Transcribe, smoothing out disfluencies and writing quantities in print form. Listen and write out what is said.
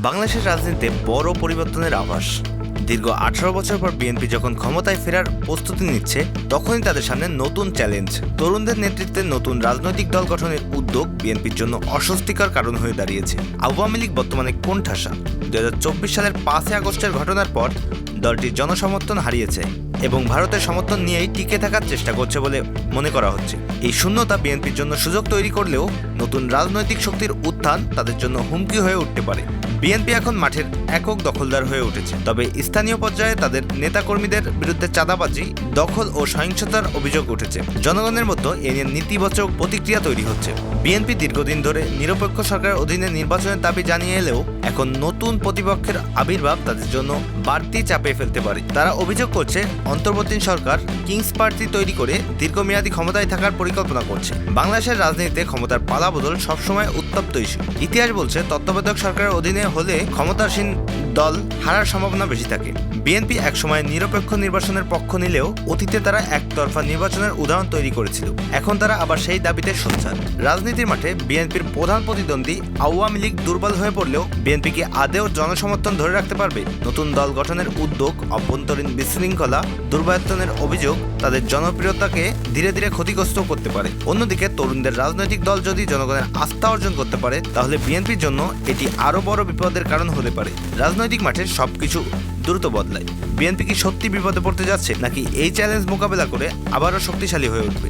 বাংলাদেশের রাজনীতিতে বড় পরিবর্তনের আভাস। দীর্ঘ 18 বছর পর বিএনপি যখন ক্ষমতায় ফেরার প্রস্তুতি নিচ্ছে, তখনই তাদের সামনে নতুন চ্যালেঞ্জ। তরুণদের নেতৃত্বে নতুন রাজনৈতিক দল গঠনের উদ্যোগ বিএনপির জন্য অস্বস্তিকর কারণ হয়ে দাঁড়িয়েছে। আওয়ামী লীগ বর্তমানে কোণঠাসা। 2024 সালের 5 আগস্টের ঘটনার পর দলটি জনসমর্থন হারিয়েছে এবং ভারতের সমর্থন নিয়েই টিকে থাকার চেষ্টা করছে বলে মনে করা হচ্ছে। এই শূন্যতা বিএনপির জন্য সুযোগ তৈরি করলেও নতুন রাজনৈতিক শক্তির উত্থান তাদের জন্য হুমকি হয়ে উঠতে পারে। বিএনপি এখন মাঠের একক দখলদার হয়ে উঠেছে, তবে স্থানীয় পর্যায়ে তাদের নেতাকর্মীদের বিরুদ্ধে চাঁদাবাজি, দখল ও সহিংসতার অভিযোগ উঠেছে। জনগণের মধ্যে এ নিয়ে নেতিবাচক প্রতিক্রিয়া তৈরি হচ্ছে। বিএনপি দীর্ঘদিন ধরে নিরপেক্ষ সরকারের অধীনে নির্বাচনের দাবি জানিয়ে এলেও এখন নতুন প্রতিপক্ষের আবির্ভাব তাদের জন্য বাড়তি চাপে ফেলতে পারে। তারা অভিযোগ করছে, অন্তর্বর্তী সরকার কিংস পার্টি তৈরি করে দীর্ঘমেয়াদী ক্ষমতায় থাকার পরিকল্পনা করছে। বাংলাদেশের রাজনীতিতে ক্ষমতার পালাবদল সবসময় উত্তপ্ত ইস্যু। ইতিহাস বলছে, তত্ত্বাবধায়ক সরকারের অধীনে হলে ক্ষমতাসীন দল হারার সম্ভাবনা বেশি থাকে। বিএনপি একসময় নিরপেক্ষ নির্বাচনের পক্ষ নিলেও অতীতে তারা একতরফা নির্বাচনের উদাহরণ তৈরি করেছিল। এখন তারা আবার সেই দাবিতে সোচ্চার। রাজনীতির মাঠে বিএনপির প্রধান প্রতিদ্বন্দ্বী আওয়ামী লীগ দুর্বল হয়ে পড়লেও বিএনপি কি আদেও জনসমর্থন ধরে রাখতে পারবে? নতুন দল গঠনের উদ্যোগ, অভ্যন্তরীণ বিশৃঙ্খলা, দুর্বৃত্তায়নের অভিযোগ তাদের জনপ্রিয়তাকে ধীরে ধীরে ক্ষতিগ্রস্ত করতে পারে। অন্যদিকে তরুণদের রাজনৈতিক দল যদি জনগণের আস্থা অর্জন করতে পারে, তাহলে বিএনপির জন্য এটি আরও বড় বিপদের কারণ হতে পারে। রাজনৈতিক মাঠে সবকিছু দ্রুত বদলায়। বিএনপি কি সত্যি বিপদে পড়তে যাচ্ছে, নাকি এই চ্যালেঞ্জ মোকাবেলা করে আবারও শক্তিশালী হয়ে উঠবে?